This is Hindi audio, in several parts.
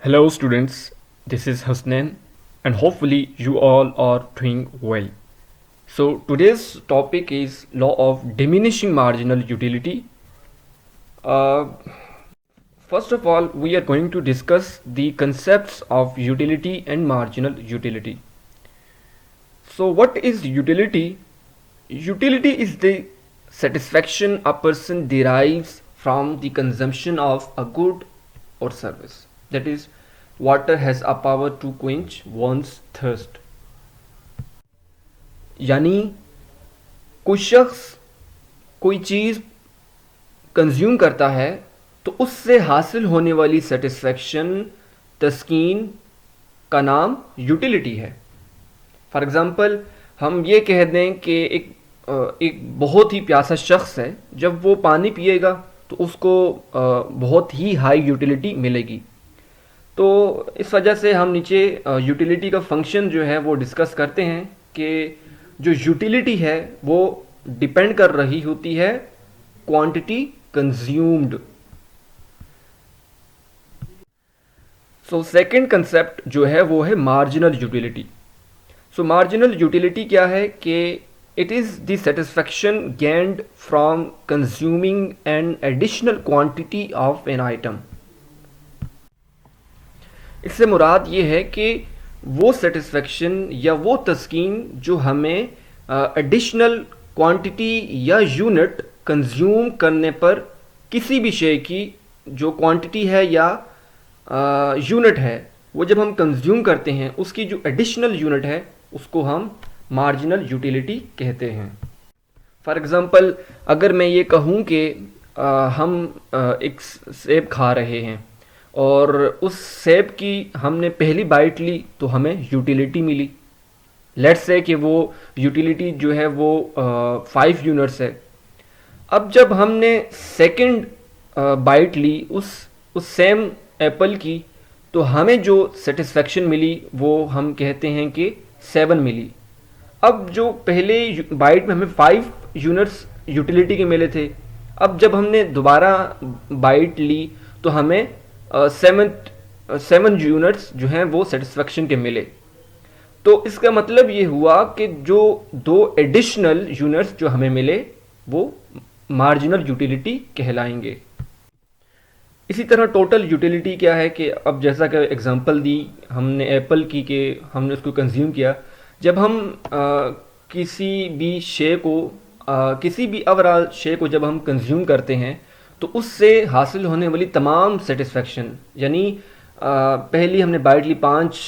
Hello, students. This is Hasnain, and hopefully, you all are doing well. So, today's topic is law of diminishing marginal utility. Uh, First of all, we are going to discuss the concepts of utility and marginal utility. So, what is utility? Utility is the satisfaction a person derives from the consumption of a good or service. That is, water has a power to quench one's thirst. यानी कोई शख्स कोई चीज़ कंज्यूम करता है तो उससे हासिल होने वाली सेटिस्फेक्शन तस्कीन का नाम यूटिलिटी है. फॉर एग्ज़ाम्पल, हम ये कह दें कि एक बहुत ही प्यासा शख्स है, जब वो पानी पिएगा तो उसको बहुत ही हाई यूटिलिटी मिलेगी. तो इस वजह से हम नीचे यूटिलिटी का फंक्शन जो है वो डिस्कस करते हैं कि जो यूटिलिटी है वो डिपेंड कर रही होती है quantity consumed. So second concept जो है वो है मार्जिनल यूटिलिटी. सो मार्जिनल यूटिलिटी क्या है कि it is the satisfaction gained from consuming an additional quantity of an item. इससे मुराद ये है कि वो सेटिस्फेक्शन या वो तस्कीन जो हमें एडिशनल क्वांटिटी या यूनिट कंज्यूम करने पर किसी भी शे की जो क्वांटिटी है या यूनिट है वो जब हम कंज्यूम करते हैं उसकी जो एडिशनल यूनिट है उसको हम मार्जिनल यूटिलिटी कहते हैं. फॉर एग्ज़ाम्पल, अगर मैं ये कहूँ कि हम एक सेब खा रहे हैं और उस सेब की हमने पहली बाइट ली तो हमें यूटिलिटी मिली. लेट्स से कि वो यूटिलिटी जो है वो 5 यूनिट्स है. अब जब हमने सेकंड बाइट ली उस सेम एप्पल की तो हमें जो सेटिस्फेक्शन मिली वो हम कहते हैं कि 7 मिली. अब जो पहले बाइट में हमें 5 यूनिट्स यूटिलिटी के मिले थे, अब जब हमने दोबारा बाइट ली तो हमें 7 यूनिट्स जो हैं वो सेटिस्फेक्शन के मिले. तो इसका मतलब ये हुआ कि जो 2 एडिशनल यूनिट्स जो हमें मिले वो मार्जिनल यूटिलिटी कहलाएंगे. इसी तरह टोटल यूटिलिटी क्या है कि अब जैसा कि एग्जांपल दी हमने एप्पल की कि हमने उसको कंज्यूम किया. जब हम किसी भी शे को किसी भी ओवरऑल शे को जब हम कंज्यूम करते हैं तो उससे हासिल होने वाली तमाम सेटिस्फेक्शन, यानी पहली हमने बाइट ली 5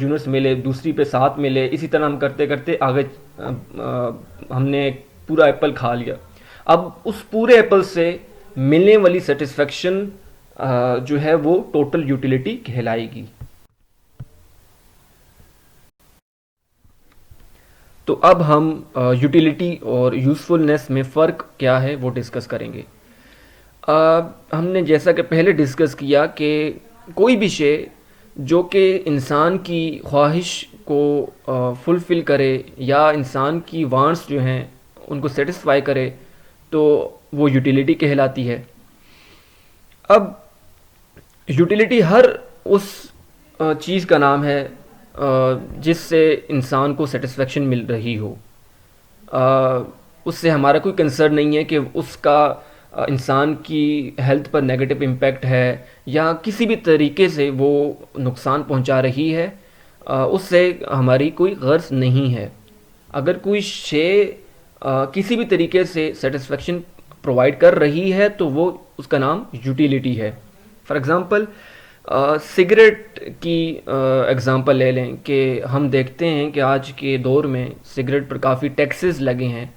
यूनिट्स मिले, दूसरी पे 7 मिले, इसी तरह हम करते करते आगे हमने पूरा एप्पल खा लिया. अब उस पूरे एप्पल से मिलने वाली सेटिस्फेक्शन जो है वो टोटल यूटिलिटी कहलाएगी. तो अब हम यूटिलिटी और यूज़फुलनेस में फ़र्क क्या है वो डिस्कस करेंगे. हमने जैसा कि पहले डिस्कस किया कि कोई भी शे जो कि इंसान की ख्वाहिश को फुलफ़िल करे या इंसान की वांट्स जो हैं उनको सेटिस्फाई करे तो वो यूटिलिटी कहलाती है. अब यूटिलिटी हर उस चीज़ का नाम है जिससे इंसान को सेटिस्फेक्शन मिल रही हो. उससे हमारा कोई कंसर्न नहीं है कि उसका इंसान की हेल्थ पर नेगेटिव इम्पैक्ट है या किसी भी तरीके से वो नुकसान पहुंचा रही है. उससे हमारी कोई गर्ज नहीं है. अगर कोई शे किसी भी तरीके से सेटिस्फेक्शन प्रोवाइड कर रही है तो वो उसका नाम यूटिलिटी है. फॉर एग्ज़ाम्पल, सिगरेट की एग्ज़ाम्पल ले लें कि हम देखते हैं कि आज के दौर में सिगरेट पर काफ़ी टैक्सेस लगे हैं,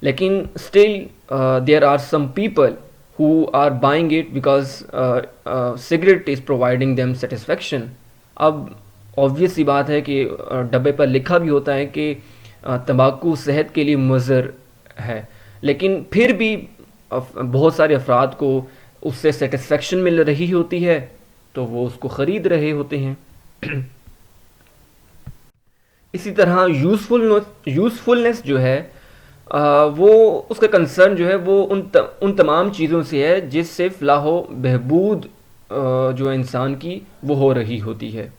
लेकिन still there are some people who are buying it because cigarette is providing them satisfaction. अब ऑब्वियस सी बात है कि डब्बे पर लिखा भी होता है कि तंबाकू सेहत के लिए मुज़र है, लेकिन फिर भी बहुत सारे अफराद को उससे सेटिस्फेक्शन मिल रही होती है तो वो उसको ख़रीद रहे होते हैं. इसी तरह यूज़फुलनेस जो है वो उसका कंसर्न जो है वो उन तमाम चीज़ों से है जिससे फ़लाह बहबूद जो इंसान की वो हो रही होती है।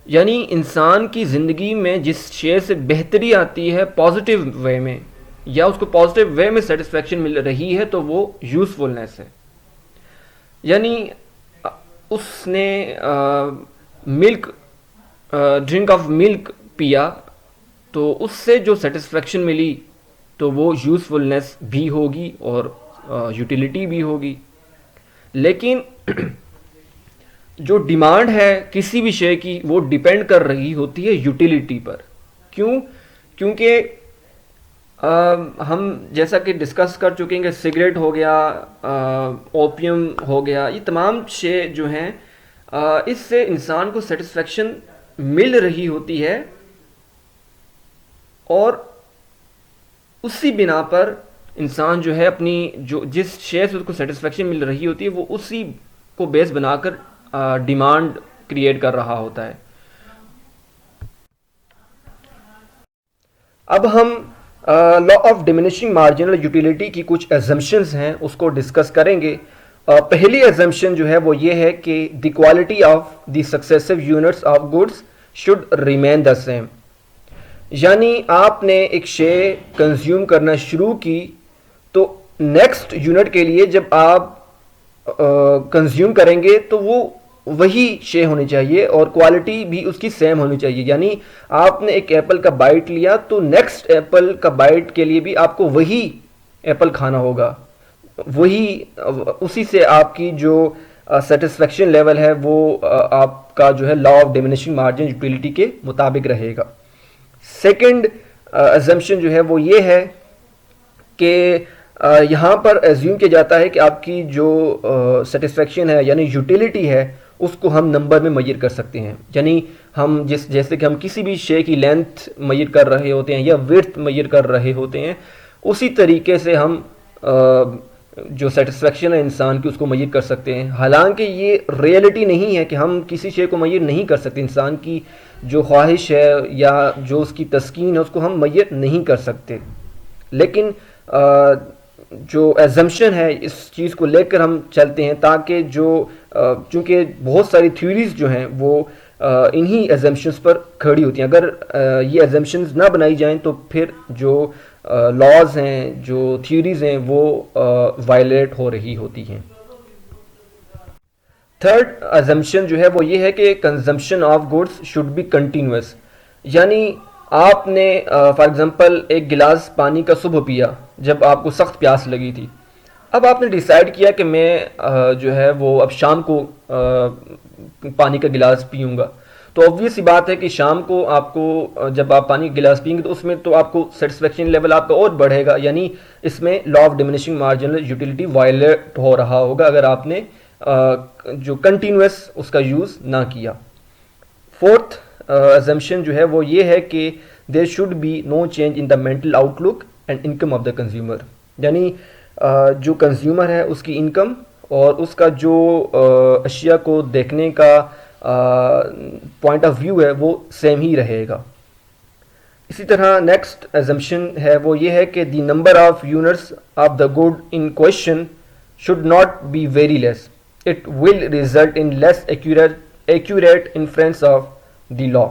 यानी इंसान की ज़िंदगी में जिस शेय से बेहतरी आती है पॉजिटिव वे में, या उसको पॉजिटिव वे में सेटिस्फेक्शन मिल रही है, तो वो यूज़फुलनेस है। यानी उसने मिल्क ड्रिंक ऑफ मिल्क पिया, तो उससे जो सेटिस्फेक्शन मिली तो वो यूज़फुलनेस भी होगी और यूटिलिटी भी होगी। लेकिन जो डिमांड है किसी भी शेय की वो डिपेंड कर रही होती है यूटिलिटी पर। क्यों? क्योंकि हम जैसा कि डिस्कस कर चुके हैं कि सिगरेट हो गया, ओपियम हो गया, ये तमाम शेय जो हैं इससे इंसान को सेटिस्फेक्शन मिल रही होती है, और उसी बिना पर इंसान जो है अपनी जो जिस शेय से उसको सेटिस्फेक्शन मिल रही होती है वो उसी को बेस बनाकर डिमांड क्रिएट कर रहा होता है। अब हम law of diminishing marginal utility की कुछ एजम्पशंस हैं उसको डिस्कस करेंगे। पहली एजम्पशन जो है वो ये है कि the quality of the successive units of goods should remain the same. यानी आपने एक शेय कंज्यूम करना शुरू की तो नेक्स्ट यूनिट के लिए जब आप कंज्यूम करेंगे तो वो वही शेय होनी चाहिए और क्वालिटी भी उसकी सेम होनी चाहिए। यानी आपने एक एप्पल का बाइट लिया तो नेक्स्ट एप्पल का बाइट के लिए भी आपको वही एप्पल खाना होगा, वही उसी से आपकी जो सेटिस्फेक्शन लेवल है वो आपका जो है law of diminishing margin utility के मुताबिक रहेगा। सेकंड अजम्पशन जो है वो ये है कि यहाँ पर एज्यूम किया जाता है कि आपकी जो सेटिस्फेक्शन है यानी यूटिलिटी है उसको हम नंबर में मेजर कर सकते हैं। यानी हम जैसे कि हम किसी भी शेय की लेंथ मेजर कर रहे होते हैं या विड्थ मेजर कर रहे होते हैं, उसी तरीके से हम जो सेटिस्फेक्शन है इंसान की उसको मेजर कर सकते हैं। हालांकि ये रियलिटी नहीं है कि हम किसी शेय को मेजर नहीं कर सकते। इंसान की जो ख्वाहिश है या जो उसकी तस्कीन है उसको हम मेजर नहीं कर सकते, लेकिन जो एजम्पशन है इस चीज़ को लेकर हम चलते हैं ताकि जो चूँकि बहुत सारी थ्योरीज जो हैं वो इन्हीं एजम्पशंस पर खड़ी होती हैं। अगर ये एजम्पशंस ना बनाई जाएं तो फिर जो लॉज हैं, जो थ्योरीज हैं वो वायलेट हो रही होती हैं। थर्ड अजम्पशन जो है वो ये है कि consumption of goods should be continuous. यानी आपने फॉर एग्जांपल एक गिलास पानी का सुबह पिया जब आपको सख्त प्यास लगी थी। अब आपने डिसाइड किया कि मैं जो है वो अब शाम को पानी का गिलास पीऊँगा। तो ऑब्वियस सी बात है कि शाम को आपको जब आप पानी का गिलास पियेंगे तो उसमें तो आपको सेटिस्फेक्शन लेवल आपका और बढ़ेगा। यानी इसमें law of diminishing marginal utility violate हो रहा होगा अगर आपने जो कंटिन्यूस उसका यूज़ ना किया। फोर्थ assumption जो है वो ये है कि there should be no change in the mental outlook and income of the consumer. यानी जो कंज्यूमर है उसकी इनकम और उसका जो अशिया को देखने का पॉइंट ऑफ व्यू है वो सेम ही रहेगा। इसी तरह नेक्स्ट assumption है वो ये है कि the number of units of the good in question should not be very less, it will result in less accurate inference of the law.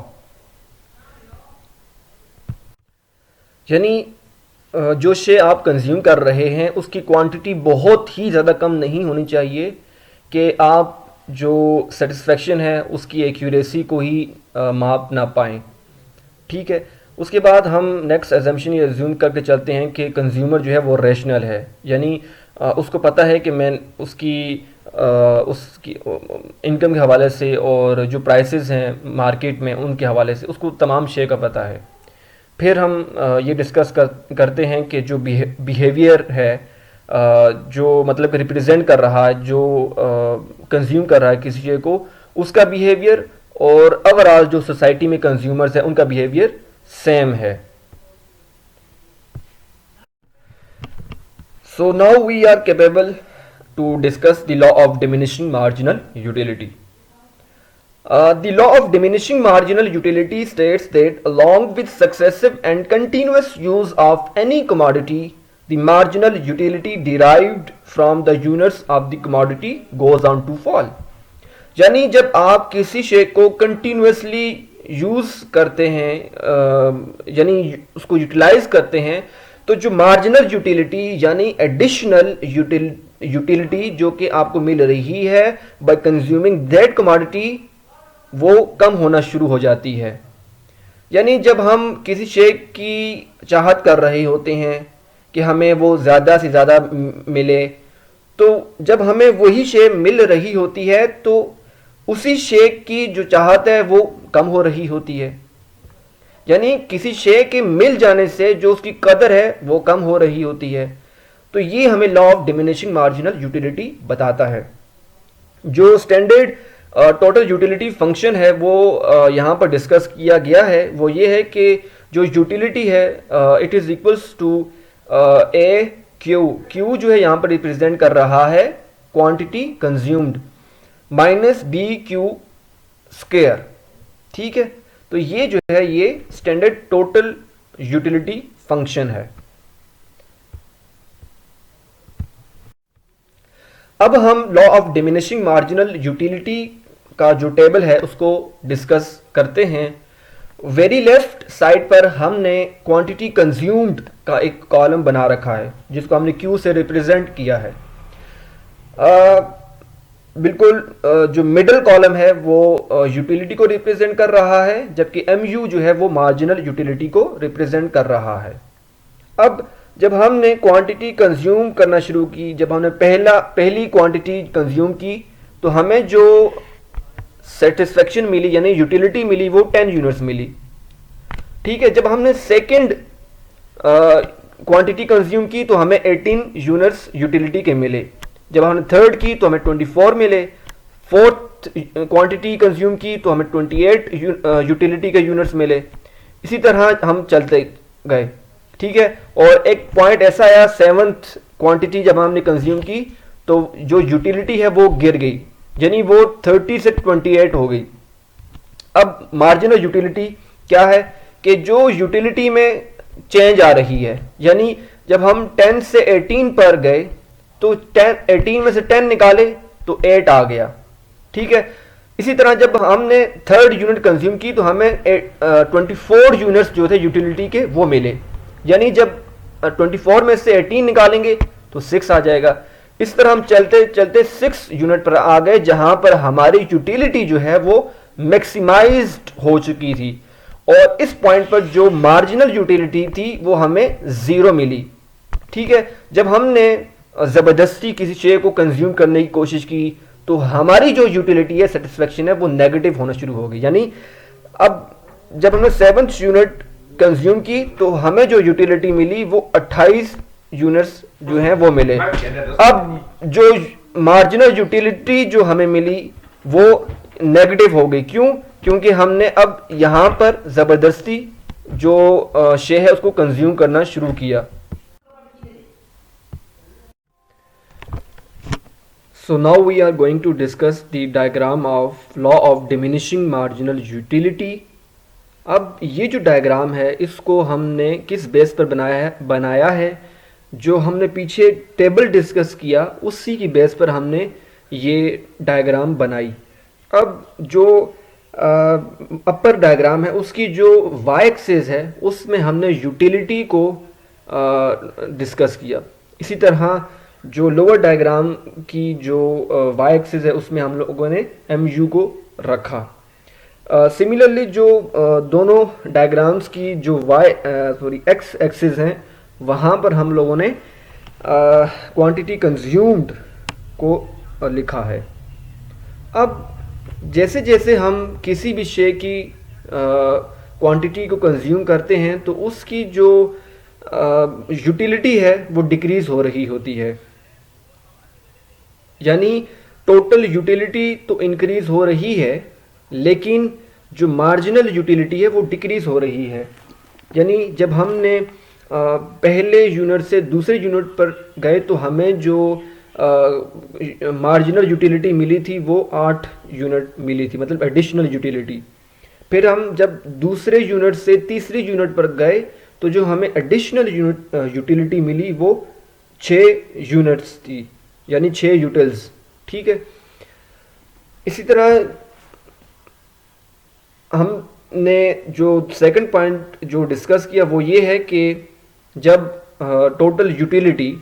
यानी जो शेय आप कंज्यूम कर रहे हैं उसकी क्वांटिटी बहुत ही ज़्यादा कम नहीं होनी चाहिए कि आप जो सेटिस्फेक्शन है उसकी एक्यूरेसी को ही माप ना पाएँ। ठीक है, उसके बाद हम नेक्स्ट एजम्पशन ये एज्यूम करके चलते हैं कि कंज्यूमर जो है वो रैशनल है। यानी उसको पता है कि मैं उसकी इनकम के हवाले से और जो प्राइसेस हैं मार्केट में उनके हवाले से उसको तमाम शेय का पता है। फिर हम ये डिस्कस करते हैं कि जो बिहेवियर है जो मतलब रिप्रेजेंट कर रहा है, जो कंज्यूम कर रहा है किसी शेय को, उसका बिहेवियर और ओवरऑल जो सोसाइटी में कंज्यूमर्स हैं उनका बिहेवियर सेम है। So now we are capable to discuss the law of diminishing marginal utility. The law of diminishing marginal utility states that along with successive and continuous use of any commodity, the marginal utility derived from the units of the commodity goes on to fall. यानी जब आप किसी शे को कंटिन्यूसली यूज करते हैं, यानी उसको यूटिलाइज करते हैं, तो जो मार्जिनल यूटिलिटी यानी एडिशनल यूटिलिटी जो कि आपको मिल रही है बाय कंज्यूमिंग दैट कमोडिटी, वो कम होना शुरू हो जाती है। यानी जब हम किसी शे की चाहत कर रहे होते हैं कि हमें वो ज़्यादा से ज़्यादा मिले, तो जब हमें वही शे मिल रही होती है तो उसी शे की जो चाहत है वो कम हो रही होती है। यानी किसी शे के मिल जाने से जो उसकी कदर है वो कम हो रही होती है। तो ये हमें law of diminishing marginal utility बताता है। जो स्टैंडर्ड टोटल यूटिलिटी फंक्शन है वो यहाँ पर डिस्कस किया गया है। वो ये है कि जो यूटिलिटी है it is equals to A Q जो है यहाँ पर रिप्रेजेंट कर रहा है quantity consumed minus B Q square. ठीक है, तो ये जो है ये स्टैंडर्ड टोटल यूटिलिटी फंक्शन है। अब हम law of diminishing marginal utility का जो टेबल है उसको डिस्कस करते हैं। वेरी लेफ्ट साइड पर हमने क्वांटिटी कंज्यूम्ड का एक कॉलम बना रखा है जिसको हमने क्यू से रिप्रेजेंट किया है। बिल्कुल जो मिडल कॉलम है वो यूटिलिटी को रिप्रेजेंट कर रहा है, जबकि एम यू जो है वो मार्जिनल यूटिलिटी को रिप्रेजेंट कर रहा है। अब जब हमने क्वांटिटी कंज्यूम करना शुरू की, जब हमने पहली क्वांटिटी कंज्यूम की, तो हमें जो सेटिस्फेक्शन मिली यानी यूटिलिटी मिली वो 10 यूनिट्स मिली। ठीक है, जब हमने सेकंड क्वांटिटी कंज्यूम की तो हमें 18 यूनिट्स यूटिलिटी के मिले। जब हमने थर्ड की तो हमें 24 मिले। फोर्थ क्वांटिटी कंज्यूम की तो हमें 28 यूटिलिटी के यूनिट्स मिले। इसी तरह हम चलते गए। ठीक है, और एक पॉइंट ऐसा आया सेवंथ क्वांटिटी जब हमने कंज्यूम की तो जो यूटिलिटी है वो गिर गई, यानी वो 30 से 28 हो गई। अब मार्जिनल यूटिलिटी क्या है कि जो यूटिलिटी में चेंज आ रही है, यानी जब हम 10 से 18 पर गए तो 18 में से 10 निकाले तो 8 आ गया। ठीक है, इसी तरह जब हमने थर्ड यूनिट कंज्यूम की तो हमें 24 यूनिट्स जो थे यूटिलिटी के वो मिले, यानी जब 24 में से 18 निकालेंगे तो 6 आ जाएगा। इस तरह हम चलते चलते 6 यूनिट पर आ गए जहां पर हमारी यूटिलिटी जो है वो मैक्सिमाइज्ड हो चुकी थी, और इस पॉइंट पर जो मार्जिनल यूटिलिटी थी वो हमें 0 मिली। ठीक है, जब हमने जबरदस्ती किसी शे को कंज्यूम करने की कोशिश की तो हमारी जो यूटिलिटी है, सेटिस्फेक्शन है, वो नेगेटिव होना शुरू हो गई। यानी अब जब हमने 7th यूनिट कंज्यूम की तो हमें जो यूटिलिटी मिली वो 28 यूनिट्स जो हैं वो मिले। अब जो मार्जिनल यूटिलिटी जो हमें मिली वो नेगेटिव हो गई। क्यों? क्योंकि हमने अब यहां पर जबरदस्ती जो शे है उसको कंज्यूम करना शुरू किया। So now we are going to discuss the diagram of law of diminishing marginal utility। अब ये जो डायग्राम है इसको हमने किस बेस पर बनाया है, जो हमने पीछे टेबल डिस्कस किया उसी की बेस पर हमने ये डायग्राम बनाई। अब जो अपर डायग्राम है उसकी जो वाई एक्सिस है उसमें हमने यूटिलिटी को डिस्कस किया। इसी तरह जो लोअर डायग्राम की जो वाई एक्सिस है उसमें हम लोगों ने एम यू को रखा। सिमिलरली जो दोनों डायग्राम्स की जो एक्स एक्सिस हैं वहाँ पर हम लोगों ने क्वांटिटी कंज्यूम्ड को लिखा है। अब जैसे जैसे हम किसी भी शे की क्वांटिटी को कंज्यूम करते हैं तो उसकी जो यूटिलिटी है वो डिक्रीज हो रही होती है, यानी टोटल यूटिलिटी तो इंक्रीज हो रही है लेकिन जो मार्जिनल यूटिलिटी है वो डिक्रीज हो रही है। यानी जब हमने पहले यूनिट से दूसरे यूनिट पर गए तो हमें जो मार्जिनल यूटिलिटी मिली थी वो 8 यूनिट मिली थी, मतलब एडिशनल यूटिलिटी। फिर हम जब दूसरे यूनिट से तीसरे यूनिट पर गए तो जो हमें एडिशनल यूटिलिटी मिली वो 6 यूनिट्स थी, यानी 6 यूटिल्स। ठीक है, इसी तरह हमने जो सेकंड पॉइंट जो डिस्कस किया वो ये है कि जब टोटल यूटिलिटी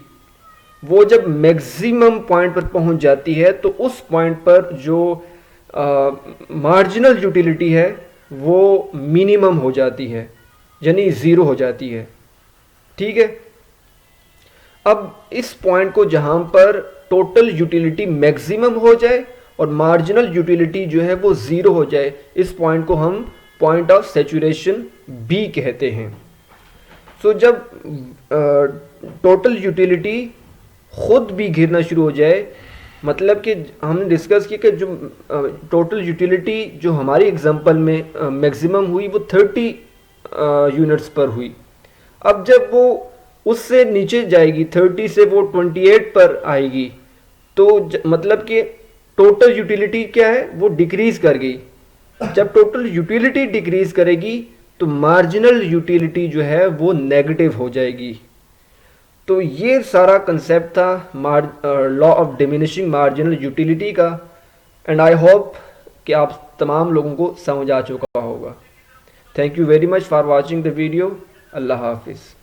वो जब मैक्सिमम पॉइंट पर पहुंच जाती है तो उस पॉइंट पर जो मार्जिनल यूटिलिटी है वो मिनिमम हो जाती है, यानी ज़ीरो हो जाती है। ठीक है, अब इस पॉइंट को जहां पर टोटल यूटिलिटी मैक्सिमम हो जाए और मार्जिनल यूटिलिटी जो है वो ज़ीरो हो जाए, इस पॉइंट को हम पॉइंट ऑफ सैचुरेशन बी कहते हैं। सो जब टोटल यूटिलिटी खुद भी गिरना शुरू हो जाए, मतलब कि हमने डिस्कस किया कि जो टोटल यूटिलिटी जो हमारी एग्जांपल में मैक्सिमम हुई वो 30 यूनिट्स पर हुई। अब जब वो उससे नीचे जाएगी, 30 से वो 28 पर आएगी, तो मतलब कि टोटल यूटिलिटी क्या है, वो डिक्रीज कर गई। जब टोटल यूटिलिटी डिक्रीज करेगी तो मार्जिनल यूटिलिटी जो है वो नेगेटिव हो जाएगी। तो ये सारा कंसेप्ट था law of diminishing marginal utility का, एंड आई होप कि आप तमाम लोगों को समझ आ चुका होगा। Thank you very much for watching the video. Allah हाफिज़।